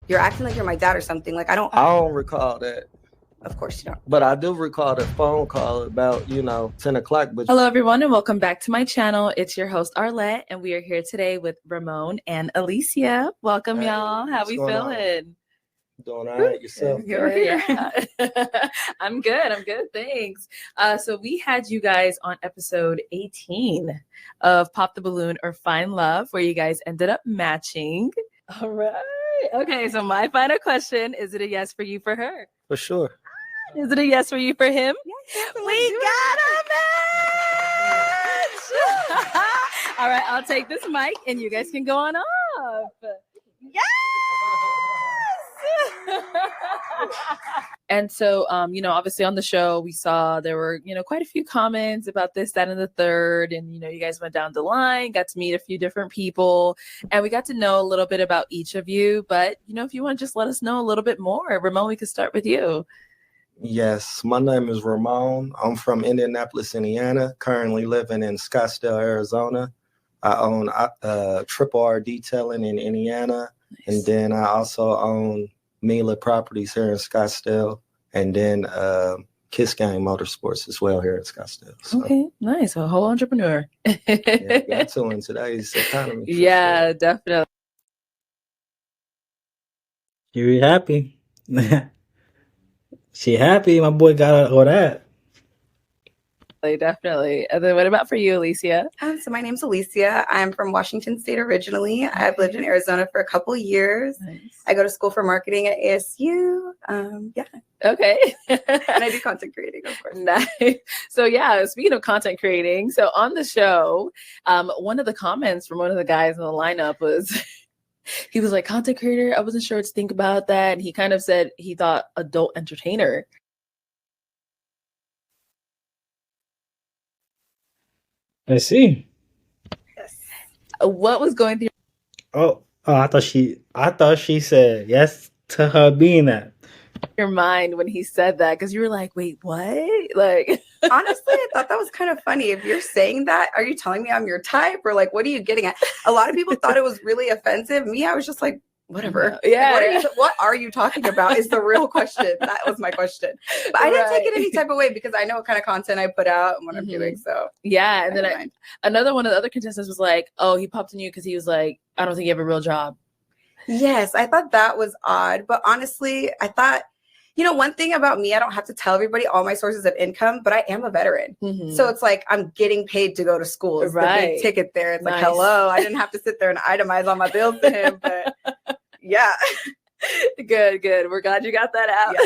You're acting like you're my dad or something. Like, I don't recall that. Of course you don't. But I do recall the phone call about, 10 o'clock. But hello, everyone, and welcome back to my channel. It's your host, Arlette, and we are here today with Ramon and Alicia. Welcome, y'all. How we feeling? Doing all right, yourself? You're here. Yeah. I'm good. Thanks. So we had you guys on episode 18 of Pop the Balloon or Find Love, where you guys ended up matching. All right. Okay, so my final question, is it a yes for you for her? For sure. Is it a yes for you for him? Yes, we got a match! All right, I'll take this mic and you guys can go on off. Yes! And so, obviously on the show, we saw there were, quite a few comments about this, that, and the third. And, you guys went down the line, got to meet a few different people, and we got to know a little bit about each of you. But, if you want to just let us know a little bit more, Ramon, we could start with you. Yes, my name is Ramon. I'm from Indianapolis, Indiana, currently living in Scottsdale, Arizona. I own Triple R Detailing in Indiana. Nice. And then I also own Mila Properties here in Scottsdale, and then Kiss Gang Motorsports as well here in Scottsdale. So. Okay, nice. A whole entrepreneur. Yeah, got to in today's economy. Yeah, sure. Definitely. You happy? She happy. My boy got all that. Definitely. And then what about for you, Alicia? So my name's Alicia. I'm from Washington State originally. I've lived in Arizona for a couple years. Nice. I go to school for marketing at ASU. Yeah. Okay. And I do content creating, of course. Nice. So yeah, speaking of content creating, so on the show, one of the comments from one of the guys in the lineup was, he was like, content creator, I wasn't sure what to think about that. And he kind of said he thought adult entertainer. I see. Yes. What was going through? Oh, I thought she said yes to her being that. Your mind when he said that, because you were like, wait, what? Like, honestly, I thought that was kind of funny. If you're saying that, are you telling me I'm your type, or like, what are you getting at? A lot of people thought it was really offensive. Me, I was just like, whatever. Yeah. Like, what are you talking about is the real question. That was my question. But I didn't take it any type of way because I know what kind of content I put out and what I'm doing. So yeah. And then another one of the other contestants was like, oh, he popped on you because he was like, I don't think you have a real job. Yes, I thought that was odd. But honestly, I thought, one thing about me, I don't have to tell everybody all my sources of income, but I am a veteran. Mm-hmm. So it's like I'm getting paid to go to school. It's the big ticket there. It's like, hello, I didn't have to sit there and itemize all my bills to him. But yeah. Good. We're glad you got that out.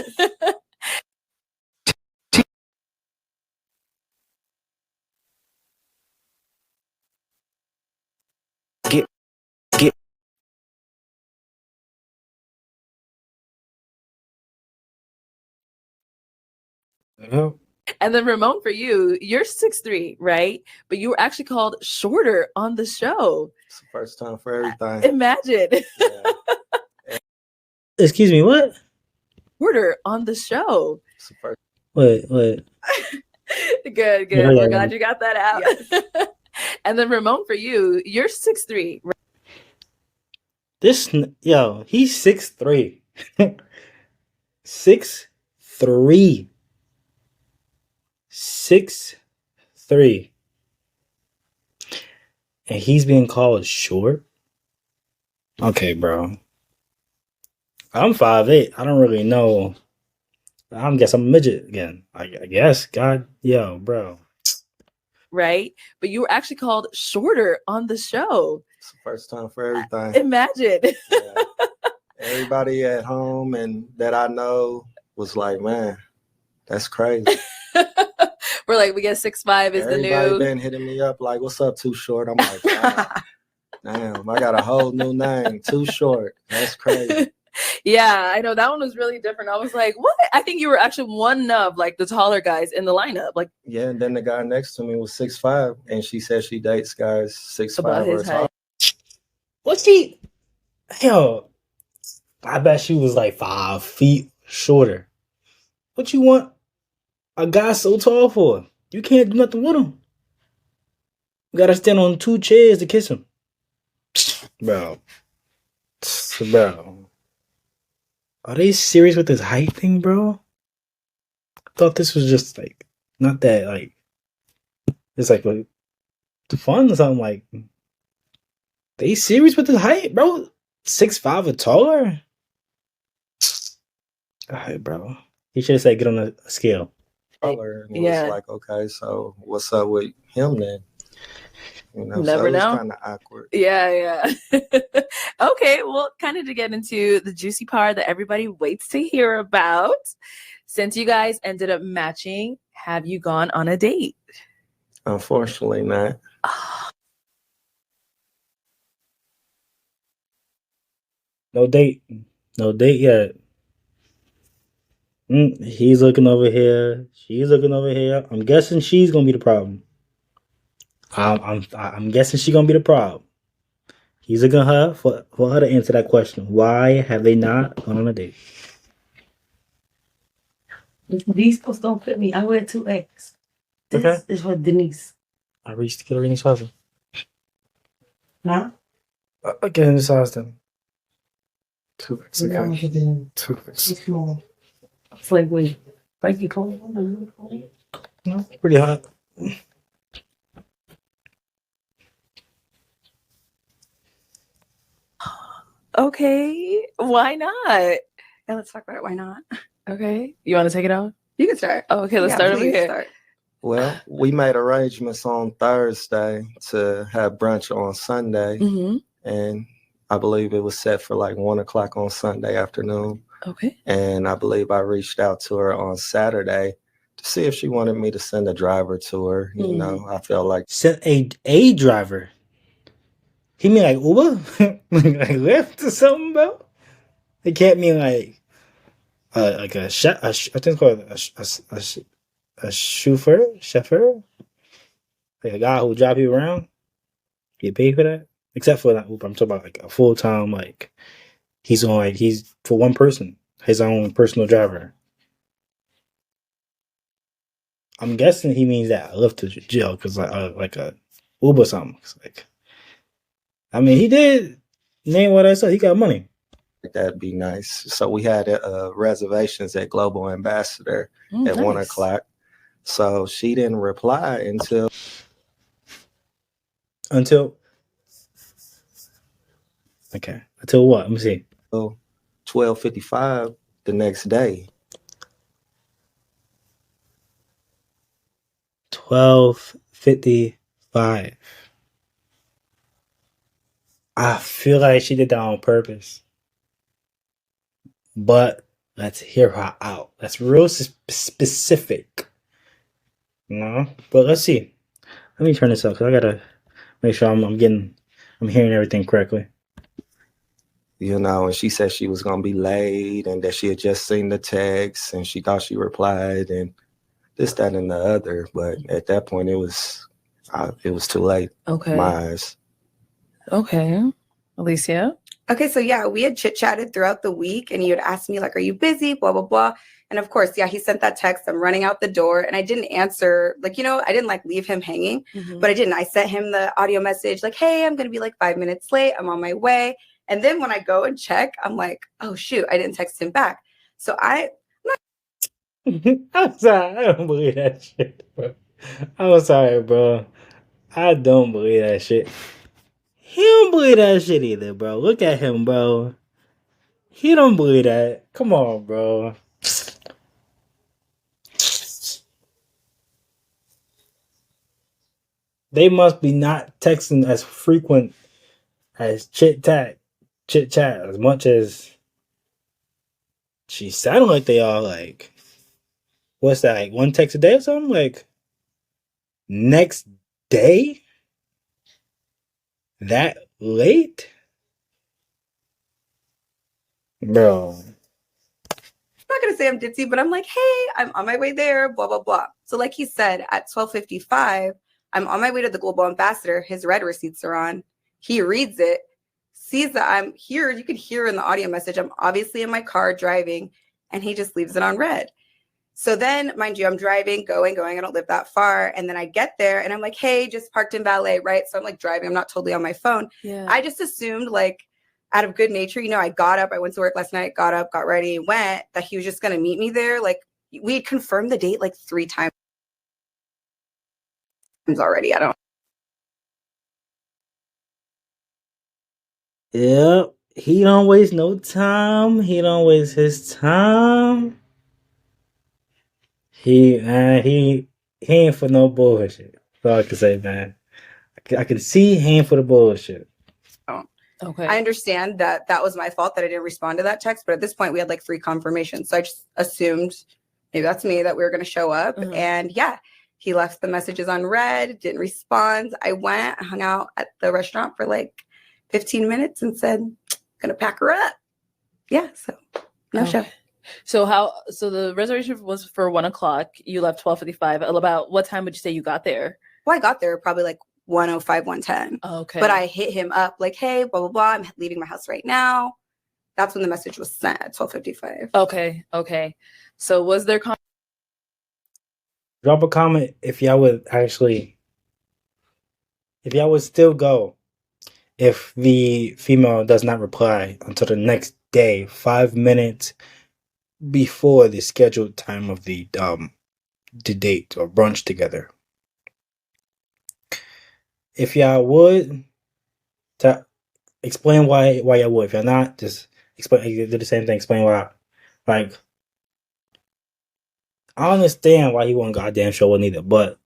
Yes. And then Ramon, for you, you're 6'3", right? But you were actually called shorter on the show. It's the first time for everything. Imagine. Yeah. Excuse me, what? Shorter on the show. It's the first. Wait. Good. Yeah. We're glad you got that out. Yes. And then Ramon, for you, you're 6'3". Right? He's 6'3". 6'3". 6'3". And he's being called short? Okay, bro. I'm 5'8". I don't really know. I guess I'm a midget again. I guess. God, bro. Right? But you were actually called shorter on the show. It's the first time for everything. Imagine. Yeah. Everybody at home and that I know was like, man, that's crazy. We're like, we get 6'5" is the new. Everybody been hitting me up like, what's up, Too Short? I'm like, wow. Damn, I got a whole new name, Too Short. That's crazy. Yeah, I know that one was really different. I was like, what? I think you were actually one of like the taller guys in the lineup. Like, yeah, and then the guy next to me was 6'5", and she said she dates guys 6'5" or taller. What's she? Yo, I bet she was like 5 feet shorter. What you want a guy so tall for? You can't do nothing with him. You gotta stand on 2 chairs to kiss him. Bro. Are they serious with this height thing, bro? I thought this was just like not that like it's like fun or something. Like they serious with this height, bro? 6'5" or taller? Alright, bro. He should have said get on a scale. Color, and it Yeah. was like, okay, so what's up with him then? You know, Never so it was know. kind of awkward. Yeah. Okay, well, kind of to get into the juicy part that everybody waits to hear about. Since you guys ended up matching, have you gone on a date? Unfortunately, not. No date. No date yet. He's looking over here. She's looking over here. I'm guessing she's gonna be the problem. I'm guessing she's gonna be the problem. He's looking at her for her to answer that question. Why have they not gone on a date? These clothes don't fit me. I wear 2X. This Okay. is for Denise. I reached the Killerine's husband. Huh? Again, this size then. 2X. How much is it? 2X. It's small. It's like, wait. Like you clothes? No, pretty hot. Okay, why not? Yeah, let's talk about it. Why not? Okay, you want to take it off? You can start. Oh, okay, let's Yeah, start over please here. start. Well, we made arrangements on Thursday to have brunch on Sunday, Mm-hmm. and I believe it was set for like 1 o'clock on Sunday afternoon. Okay. And I believe I reached out to her on Saturday to see if she wanted me to send a driver to her. You know, I felt like Sent a driver. He mean like Uber? Like Lyft or something, bro? It can't mean like a chef. I think it's called a chauffeur, like a guy who drive you around. Get paid for that, except for that Uber. I'm talking about like a full time, like he's for one person, his own personal driver. I'm guessing he means that Lyft to jail because like a Uber or something. It's like, I mean, he did name what I said. He got money. that'd be nice. So we had reservations at Global Ambassador at 1 o'clock. So she didn't reply until what? Let me see. 12:55 the next day. 12:55. I feel like she did that on purpose. But let's hear her out. That's real specific. No, but let's see. Let me turn this up because I gotta make sure I'm hearing everything correctly. You know, and she said she was gonna be late and that she had just seen the text and she thought she replied and this, that, and the other. But at that point, it was too late. Okay. In my eyes. Okay. Alicia? Okay, so yeah, we had chit-chatted throughout the week and you had asked me like, are you busy? Blah, blah, blah. And of course, yeah, he sent that text. I'm running out the door and I didn't answer. Like, you know, I didn't like leave him hanging, but I didn't. I sent him the audio message like, hey, I'm going to be like 5 minutes late. I'm on my way. And then when I go and check, I'm like, oh, shoot, I didn't text him back. So I'm sorry. I don't believe that shit, bro. I'm sorry, bro. I don't believe that shit. He don't believe that shit either, bro. Look at him, bro. He don't believe that. Come on, bro. They must be not texting as frequent as chit chat as much as she sounded like they are. Like, what's that? Like one text a day or something? Like next day? That late? Bro. I'm not going to say I'm ditzy, but I'm like, hey, I'm on my way there, blah, blah, blah. So like he said, at 12:55, I'm on my way to the Global Ambassador. His red receipts are on. He reads it, sees that I'm here. You could hear in the audio message, I'm obviously in my car driving, and he just leaves it on red. So then, mind you, I'm driving, going. I don't live that far. And then I get there and I'm like, hey, just parked in valet, right? So I'm like driving. I'm not totally on my phone. Yeah. I just assumed like, out of good nature, I got up, I went to work last night, got up, got ready, went, that he was just going to meet me there. Like, we had confirmed the date like 3 times already. I don't. Yep. He don't waste no time. He don't waste his time. He ain't for no bullshit. That's all I can say, man. I can see he ain't for the bullshit. Okay. I understand that was my fault that I didn't respond to that text, but at this point we had like 3 confirmations. So I just assumed maybe that's me, that we were going to show up. And yeah, he left the messages on read, didn't respond. I went, hung out at the restaurant for like 15 minutes and said, gonna pack her up. Yeah, so no show. So the reservation was for 1:00. You left 12:55. About what time would you say you got there? Well, I got there probably like 1:05, 1:10. Okay. But I hit him up like, hey, blah, blah, blah. I'm leaving my house right now. That's when the message was sent at 12:55. Okay. So was there Drop a comment if y'all would still go if the female does not reply until the next day, 5 minutes before the scheduled time of the date or brunch together. If y'all would, explain why y'all would. If y'all not, just explain. You do the same thing. Explain why. Like, I understand why he won't goddamn show it either, but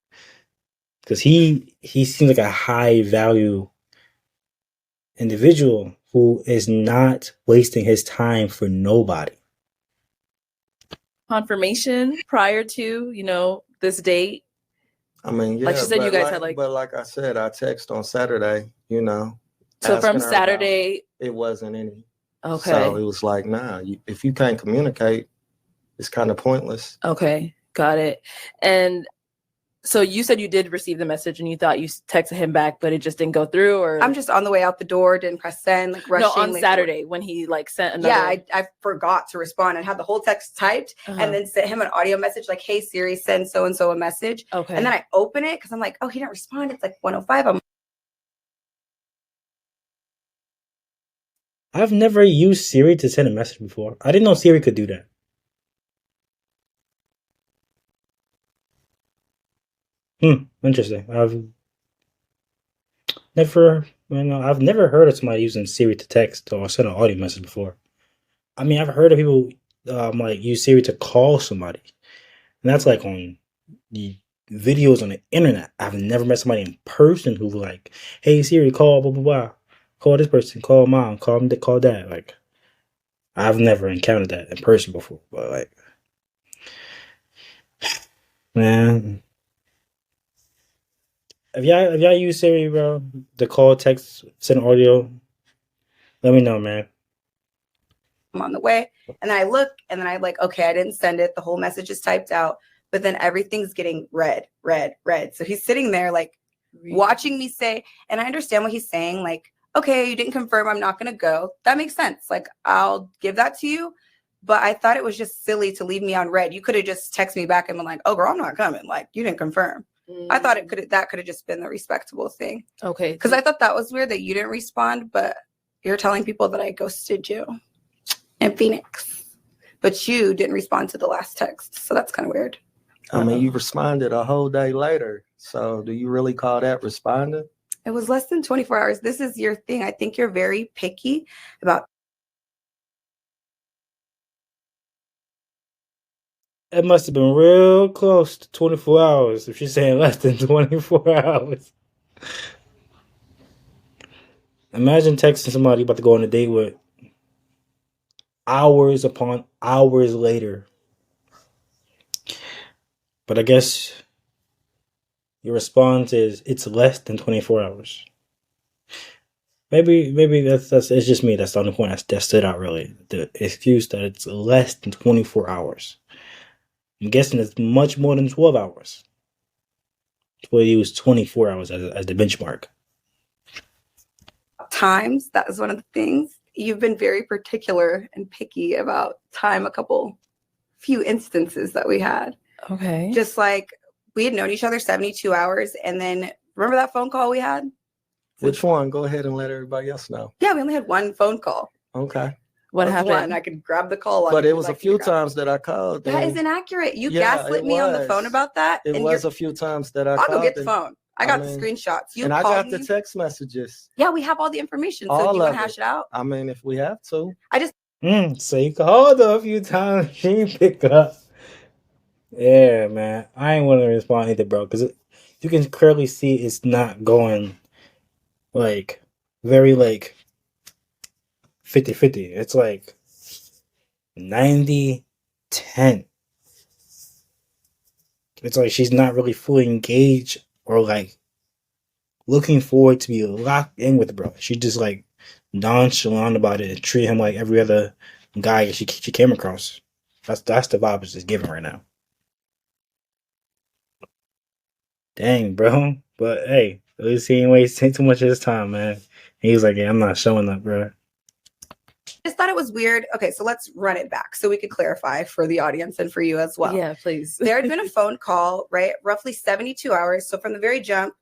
because he seems like a high value individual who is not wasting his time for nobody. confirmation prior to, this date? I mean, yeah. Like she said, you guys had But like I said, I text on Saturday, So from asking her Saturday. about it wasn't any. Okay. So it was like, nah, if you can't communicate, it's kind of pointless. Okay. Got it. And so you said you did receive the message and you thought you texted him back, but it just didn't go through, or I'm just on the way out the door, didn't press send, like rushing. no, on Saturday when he like sent another. Yeah, I forgot to respond and had the whole text typed and then sent him an audio message like, hey Siri, send so and so a message. Okay. And then I open it because I'm like, oh, he didn't respond. It's like 1:05. I've never used Siri to send a message before. I didn't know Siri could do that. Interesting. I've never heard of somebody using Siri to text or send an audio message before. I mean, I've heard of people like use Siri to call somebody, and that's like on the videos on the internet. I've never met somebody in person who was like, "Hey Siri, call blah blah blah, call this person, call mom, call dad." Like, I've never encountered that in person before. But like, man. If y'all use Siri, bro, to call, text, send audio, let me know, man. I'm on the way. And then I look and then I like, okay, I didn't send it. The whole message is typed out, but then everything's getting red. So he's sitting there like watching me say, and I understand what he's saying. Like, okay, you didn't confirm, I'm not going to go. That makes sense. Like, I'll give that to you. But I thought it was just silly to leave me on red. You could have just texted me back and been like, oh, girl, I'm not coming. Like, you didn't confirm. I thought that could have just been the respectable thing. Okay. Because I thought that was weird that you didn't respond, but you're telling people that I ghosted you in Phoenix. But you didn't respond to the last text. So that's kind of weird. I mean, you responded a whole day later. So do you really call that responding? It was less than 24 hours. This is your thing. I think you're very picky about. It must have been real close to 24 hours if she's saying less than 24 hours. Imagine texting somebody about to go on a date with hours upon hours later. But I guess your response is it's less than 24 hours. Maybe that's it's just me. That's the only point that stood out really. The excuse that it's less than 24 hours. I'm guessing it's much more than 12 hours. We'll use 24 hours as the benchmark. Times, that was one of the things. You've been very particular and picky about time, few instances that we had. Okay. Just like we had known each other 72 hours. And then remember that phone call we had? Which one? Go ahead and let everybody else know. Yeah, we only had one phone call. Okay. What That was happened? one. I could grab the call. But it was a few times that I called. That and is inaccurate. You Yeah, gaslit it me on the was. phone about that. It and was a few times that I I'll called. go get the phone. I got the mean, screenshots. You and I called got the me. text messages. Yeah, we have all the information. So All do you want of to hash it. it out? I mean, if we have to. So you called her a few times. She didn't pick up. Yeah, man. I ain't want to respond either, bro, because you can clearly see it's not going like very like 50-50. It's like 90-10. It's like she's not really fully engaged or like looking forward to be locked in with bro. She just like nonchalant about it and treat him like every other guy she came across. That's the vibe it's just giving right now. Dang, bro. But hey, at least he ain't wasting too much of his time, man. He was like, yeah, I'm not showing up, bro. I just thought it was weird. Okay, so let's run it back so we could clarify for the audience and for you as well. Yeah, please. There had been a phone call, right? Roughly 72 hours. So from the very jump,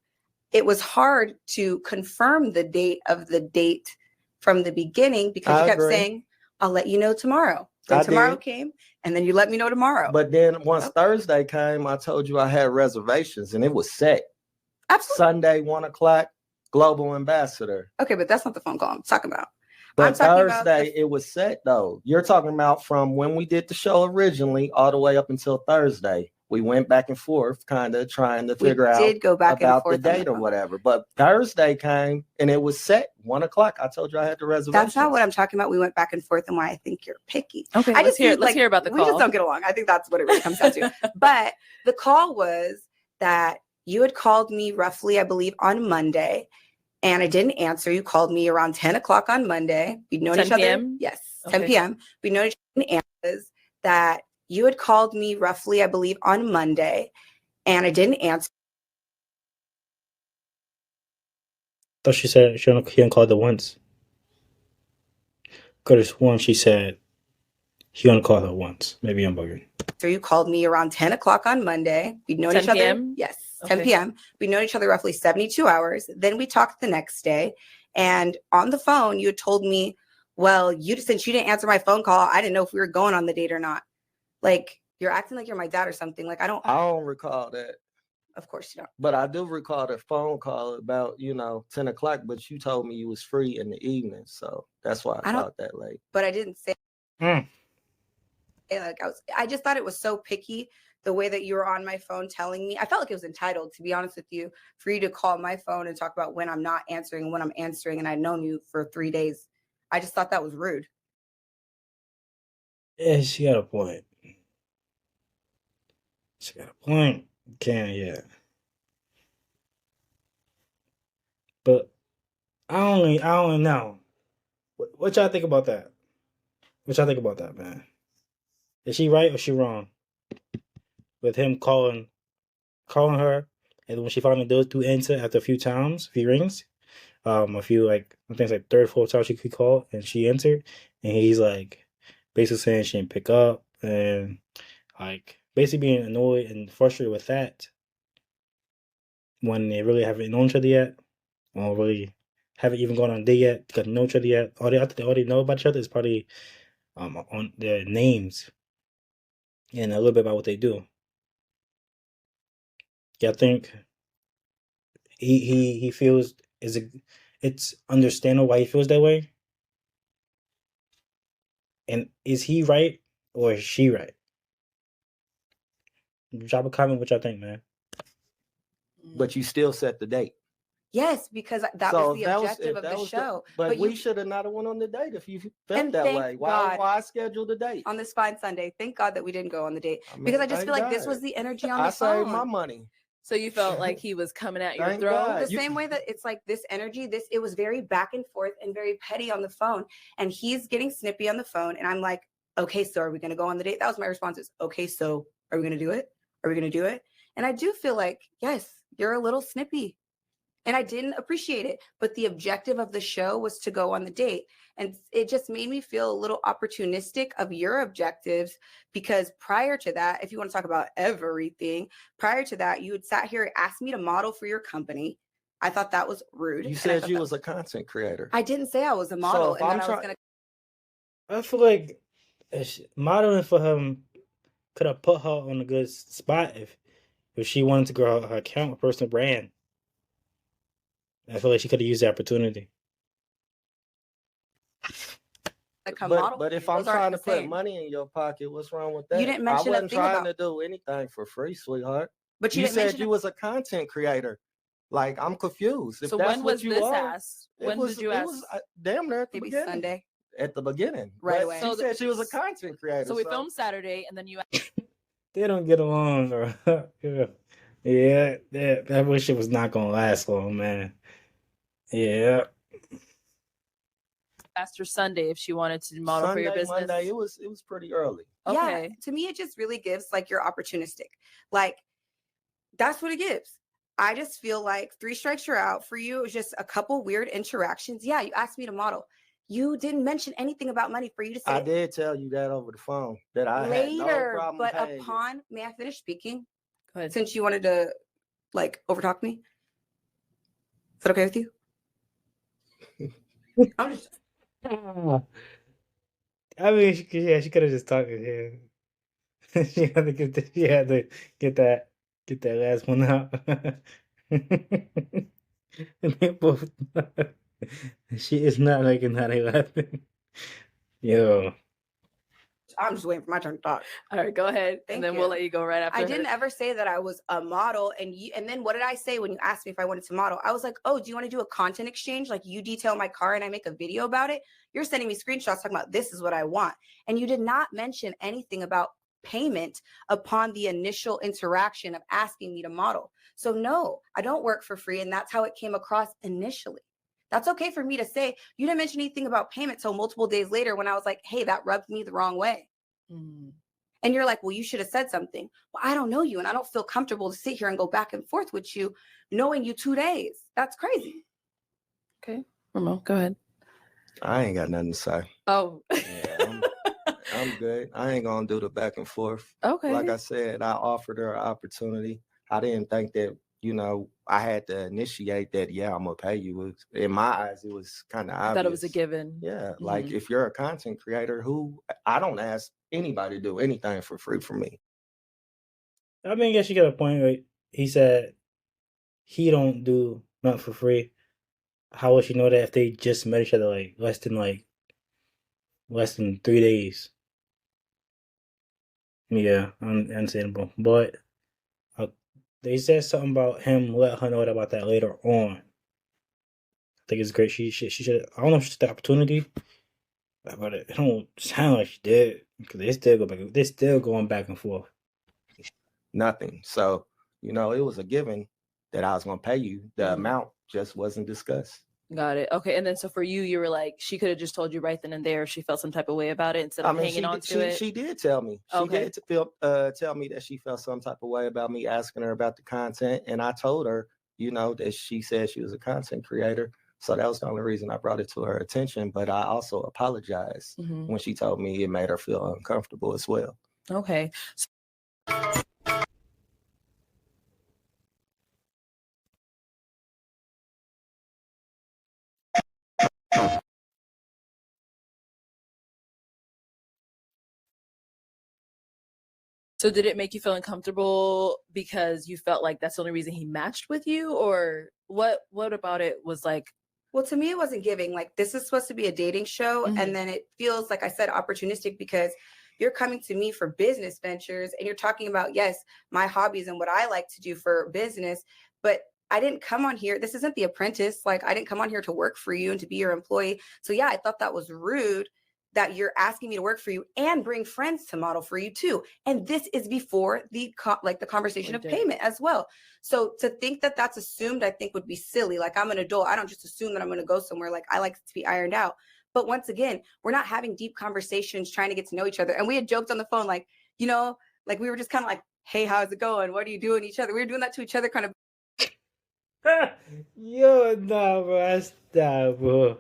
it was hard to confirm the date of the date from the beginning because you kept saying, I'll let you know tomorrow. Then tomorrow came, and then you let me know tomorrow. But then once Thursday came, I told you I had reservations, and it was set. Absolutely. Sunday, 1 o'clock, Global Ambassador. Okay, but that's not the phone call I'm talking about. But Thursday, it was set, though. You're talking about from when we did the show originally all the way up until Thursday. We went back and forth, kind of trying to figure out about the date or whatever. But Thursday came, and it was set 1 o'clock. I told you I had the reservation. That's not what I'm talking about. We went back and forth, and why I think you're picky. Okay, let's hear about the call. We just don't get along. I think that's what it really comes down to. But the call was that you had called me roughly, I believe, on Monday, and I didn't answer. You called me around 10 o'clock on Monday. We'd known each other. Yes, 10 p.m. We'd known each other. Answers that you had called me roughly, I believe, on Monday, and I didn't answer. I thought she said he only called her once. Could have sworn she said he only called her once. Maybe I'm bugging. So you called me around 10 o'clock on Monday. We'd known each other. Yes, 10 p.m. We'd known each other roughly 72 hours. Then we talked the next day. And on the phone, you had told me, well, since you didn't answer my phone call, I didn't know if we were going on the date or not. Like, you're acting like you're my dad or something. Like, I don't recall that. Of course you don't. But I do recall the phone call about, 10 o'clock, but you told me you was free in the evening. So that's why I thought that late. But I didn't say like I just thought it was so picky the way that you were on my phone telling me. I felt like it was entitled, to be honest with you, for you to call my phone and talk about when I'm not answering and when I'm answering, and I'd known you for 3 days. I just thought that was rude. Yeah, she got a point. But I don't know. What y'all think about that? Man? Is she right or she wrong? With him calling her, and when she finally does answer after a few rings, I think it's like third, fourth time she could call, and she answered, and he's like basically saying she didn't pick up, and like basically being annoyed and frustrated with that when they really haven't known each other yet, or really haven't even gone on a date yet, got to know each other yet. All they know about each other is probably on their names and a little bit about what they do. Yeah, I think he feels it's understandable why he feels that way. And is he right or is she right? Drop a comment what y'all think, man. But you still set the date. Yes, because that was the objective of the show. But we should have not went on the date if you felt that way. Why schedule the date? On this fine Sunday. Thank God that we didn't go on the date. Because I just feel like this was the energy on the phone. I saved my money. So you felt like he was coming at your throat? The same way that it's like this energy, it was very back and forth and very petty on the phone. And he's getting snippy on the phone. And I'm like, okay, so are we going to go on the date? That was my response is, okay, so are we going to do it? Are we going to do it? And I do feel like, yes, you're a little snippy. And I didn't appreciate it. But the objective of the show was to go on the date. And it just made me feel a little opportunistic of your objectives, because prior to that, if you want to talk about everything, prior to that, you had sat here and asked me to model for your company. I thought that was rude. You said you was a content creator. I didn't say I was a model if and I'm that I was going to. I feel like modeling for him could have put her on a good spot if she wanted to grow her account, her personal brand. I feel like she could have used the opportunity. But if I'm trying to put money in your pocket, what's wrong with that? You didn't mention I wasn't trying to do anything for free, sweetheart. But you said you was a content creator. Like, I'm confused. If So that's when what was you this are, asked? When did you ask? It was damn near at the Maybe beginning. Sunday. At the beginning. Right But away. she said she was a content creator. So we filmed Saturday, and then you. They don't get along. Yeah, that shit was not gonna last long, man. Yeah. Asked her Sunday if she wanted to model for your business. Monday, it was pretty early. Okay. Yeah, to me, it just really gives like you're opportunistic. Like, that's what it gives. I just feel like 3 strikes you're out. For you, it was just a couple weird interactions. Yeah, you asked me to model. You didn't mention anything about money for you to say. I did tell you that over the phone that I had no problem but paying upon, may I finish speaking? Go ahead. Since you wanted to like overtalk me, is that okay with you? I'm just. I mean, she could have just talked to him. She had to get that last one out. And they both. She is not liking how they laughing. Yo. I'm just waiting for my turn to talk. All right, go ahead, Thank and then you. we'll let you go right after. I didn't ever say that I was a model, and then what did I say when you asked me if I wanted to model? I was like, oh, do you want to do a content exchange? Like, you detail my car and I make a video about it. You're sending me screenshots talking about this is what I want, and you did not mention anything about payment upon the initial interaction of asking me to model. So no, I don't work for free, and that's how it came across initially. That's okay for me to say. You didn't mention anything about payment till multiple days later when I was like, hey, that rubbed me the wrong way. And you're like, well, you should have said something. Well, I don't know you, and I don't feel comfortable to sit here and go back and forth with you, knowing you 2 days. That's crazy. Okay, Ramon, go ahead. I ain't got nothing to say. Oh, yeah, I'm good. I ain't gonna do the back and forth. Okay. Like I said, I offered her an opportunity. I didn't think that, I had to initiate that. Yeah, I'm gonna pay you. In my eyes, it was kind of obvious. I thought it was a given. Yeah, like if you're a content creator, I don't ask anybody to do anything for free for me. I mean, I guess you got a point. Right? He said he don't do nothing for free. How would you know that if they just met each other like less than 3 days? Yeah, understandable. But they said something about him letting her know about that later on. I think it's great. She should. I don't know if she took the opportunity, but it don't sound like she did because they still go back. They're still going back and forth. Nothing. So it was a given that I was gonna pay you. The amount just wasn't discussed. Got it. Okay, and then so for you, you were like, she could have just told you right then and there if she felt some type of way about it instead of hanging on to it. She did tell me. She did tell me that she felt some type of way about me asking her about the content, and I told her, that she said she was a content creator. So that was the only reason I brought it to her attention. But I also apologized when she told me it made her feel uncomfortable as well. Okay. So did it make you feel uncomfortable because you felt like that's the only reason he matched with you, or what about it was like? Well, to me, it wasn't giving. Like, this is supposed to be a dating show, and then it feels, like I said, opportunistic because you're coming to me for business ventures and you're talking about, yes, my hobbies and what I like to do for business, but I didn't come on here. This isn't The Apprentice. Like, I didn't come on here to work for you and to be your employee. So yeah, I thought that was rude that you're asking me to work for you and bring friends to model for you too. And this is before the conversation of payment as well. So to think that that's assumed, I think would be silly. Like, I'm an adult. I don't just assume that I'm going to go somewhere. Like, I like it to be ironed out. But once again, we're not having deep conversations trying to get to know each other. And we had joked on the phone, like, like we were just kind of like, hey, how's it going? What are you doing each other? We were doing that to each other kind of. Yo, nah, bro. That's bro.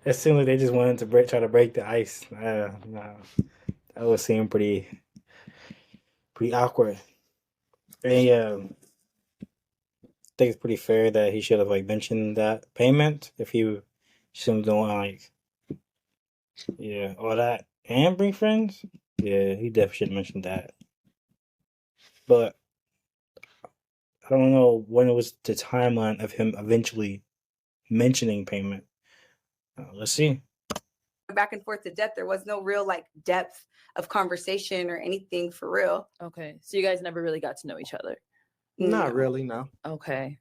It seemed like they just wanted to try to break the ice. Nah, that would seem pretty awkward. And think it's pretty fair that he should have like mentioned that payment if he shouldn't doing like all that and bring friends. Yeah, he definitely should have mentioned that. But I don't know when it was the timeline of him eventually mentioning payment. Let's see. Back and forth to depth. There was no real like depth of conversation or anything for real. Okay. So you guys never really got to know each other. Not really, no. Okay.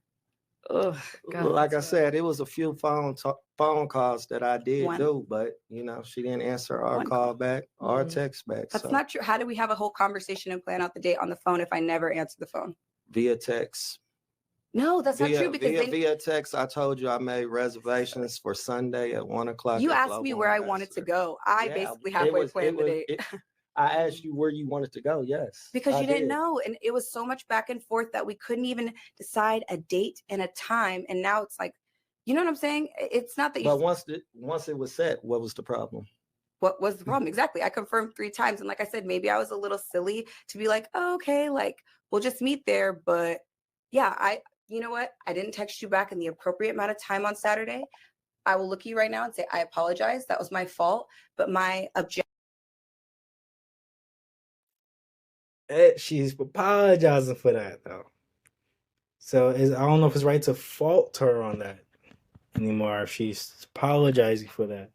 Oh, God, Like I that's said, it was a few phone calls that I did One. do, but she didn't answer our One call call. back or Mhm. text back. That's so not true. How do we have a whole conversation and plan out the date on the phone if I never answer the phone? via text. No, that's not true because via text, I told you I made reservations for Sunday at 1:00. you at asked me Global where I wanted to Ambassador. go. I Yeah, basically it halfway was- planned it the was- date. it- I asked you where you wanted to go. Yes, because I you didn't did. know, and it was so much back and forth that we couldn't even decide a date and a time. And now it's like, you know what I'm saying? It's not that you. But once it was set, what was the problem? What was the problem? Exactly. I confirmed 3 times, and like I said, maybe I was a little silly to be like, oh, okay, like we'll just meet there. But yeah, you know what? I didn't text you back in the appropriate amount of time on Saturday. I will look at you right now and say I apologize. That was my fault. But my objective. She's apologizing for that though. So I don't know if it's right to fault her on that anymore. If she's apologizing for that.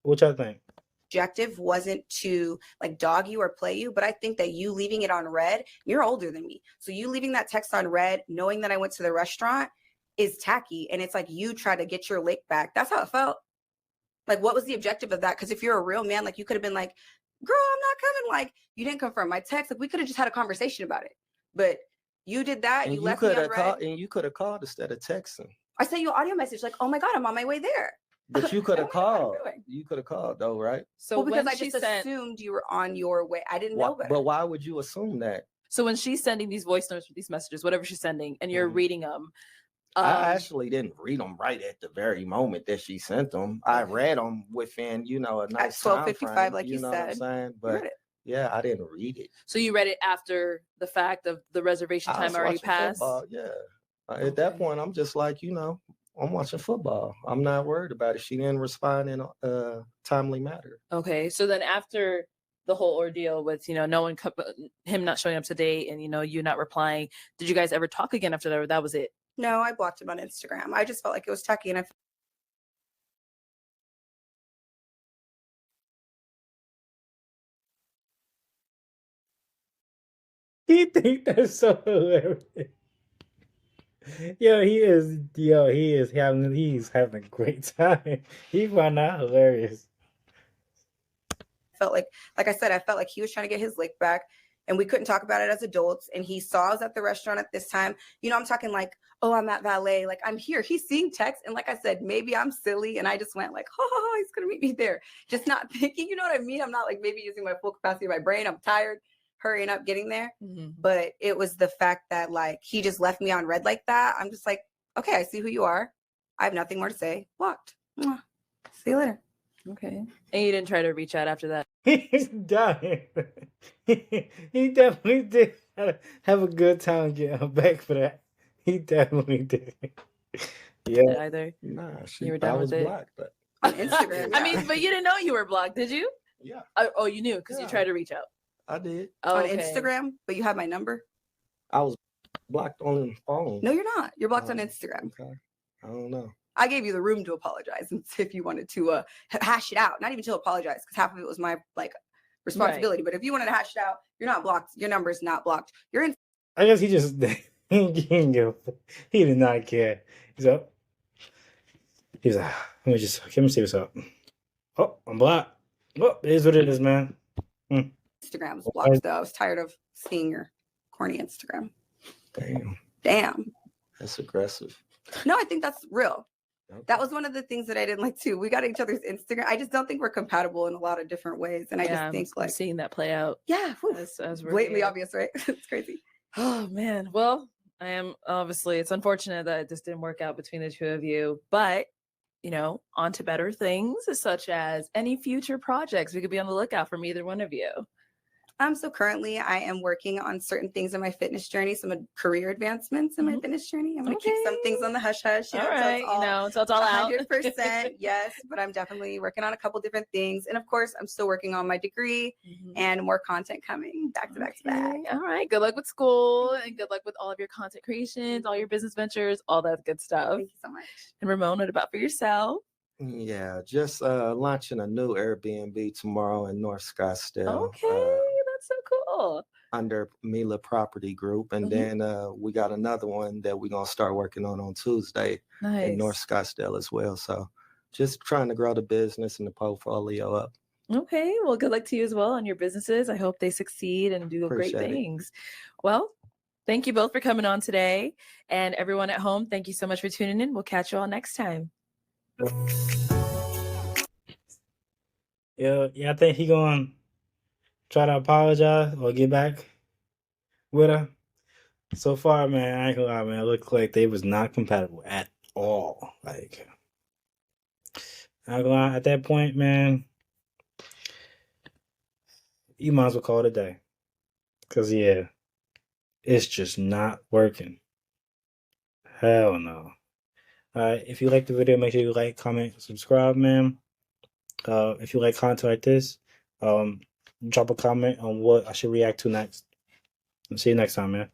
What y'all think? Objective wasn't to like dog you or play you, but I think that you leaving it on red, you're older than me. So you leaving that text on red, knowing that I went to the restaurant is tacky. And it's like you try to get your lick back. That's how it felt. Like, what was the objective of that? Because if you're a real man, like you could have been like, girl, I'm not coming. Like, you didn't confirm my text. Like, we could have just had a conversation about it. But you did that. And you you left me could on have red. called. And you could have called instead of texting. I sent you an audio message like, oh my God, I'm on my way there. But you could have Oh my God, what am I called. doing? You could have called though, right? So Well, because when I she just sent, assumed you were on your way. I didn't know better. But why would you assume that? so when she's sending these voice notes with these messages, whatever she's sending, and you're Mhm. reading them, I actually didn't read them right at the very moment that she sent them. I read them within, a nice At time 12:55, frame, like you know what I'm said. saying? You But read it. yeah, I didn't read it. so you read it after the fact of the reservation I time was already watching passed. football. Yeah. At that Okay. point, I'm just like, I'm watching football. I'm not worried about it. She didn't respond in a timely manner. Okay, so then after the whole ordeal with no one him not showing up to date and you not replying, did you guys ever talk again after that, or that was it? No, I blocked him on Instagram. I just felt like it was tacky, and He think that's so hilarious. He's having a great time. He found that hilarious. felt like I said, I felt like he was trying to get his lick back, and we couldn't talk about it as adults. And he saw us at the restaurant at this time. I'm talking like, oh, I'm at valet, like I'm here. He's seeing text, and like I said, maybe I'm silly, and I just went like, oh, he's gonna meet me there, just not thinking. You know what I mean? I'm not like maybe using my full capacity of my brain. I'm tired, hurrying up, getting there. Mm-hmm. But it was the fact that like he just left me on red like that. I'm just like, okay, I see who you are. I have nothing more to say. Blocked. Mwah. See you later. Okay, and you didn't try to reach out after that? He's dying. He definitely did have a good time getting back for that. He definitely did. Yeah. Either Nah, You were I done was with it? blocked. But On Instagram. I mean, but you didn't know you were blocked, did you? yeah, Oh, you knew because you Yeah. tried to reach out. I did. Oh, on okay. Instagram, but you have my number. I was blocked on the phone. No, you're not. You're blocked on Oh, Instagram. Okay. I don't know. I gave you the room to apologize and if you wanted to hash it out, not even to apologize, because half of it was my responsibility. But if you wanted to hash it out, you're not blocked. Your number is not blocked. You're in. I guess he just he didn't give he did not care. He's up. He was like, let me see what's up. Oh, I'm blocked. Oh, it is what it is, man. Instagram was blocked though. I was tired of seeing your corny Instagram. Damn. That's aggressive. No, I think that's real. Okay. That was one of the things that I didn't like too. We got each other's Instagram. I just don't think we're compatible in a lot of different ways. And I just think I'm like, seeing that play out. yeah, As we're blatantly here. obvious, right? It's crazy. Oh man. Well, I am obviously it's unfortunate that it just didn't work out between the two of you, but on to better things, such as any future projects. We could be on the lookout from either one of you. So currently I am working on certain things in my fitness journey, some career advancements in my fitness journey. I'm gonna keep some things on the hush hush, All right, so it's all out. 100%, yes, but I'm definitely working on a couple different things. And of course, I'm still working on my degree and more content coming back to back to back. All right, good luck with school and good luck with all of your content creations, all your business ventures, all that good stuff. Thank you so much. And Ramon, what about for yourself? Yeah, just launching a new Airbnb tomorrow in North Scottsdale. Okay, that's so cool. Under Mila Property Group, and then we got another one that we're gonna start working on Tuesday in North Scottsdale as well. So just trying to grow the business and the portfolio up. Okay, well, good luck to you as well on your businesses. I hope they succeed and do great things. Well, thank you both for coming on today, and everyone at home, thank you so much for tuning in. We'll catch you all next time. Yeah, I think he gonna try to apologize or get back with her. So far, man, I ain't gonna lie, man. It looked like they was not compatible at all. Like, I ain't gonna lie, at that point, man, you might as well call it a day. Cause yeah, it's just not working. Hell no. If you like the video, make sure you like, comment, subscribe, man. If you like content like this, drop a comment on what I should react to next. See you next time, man.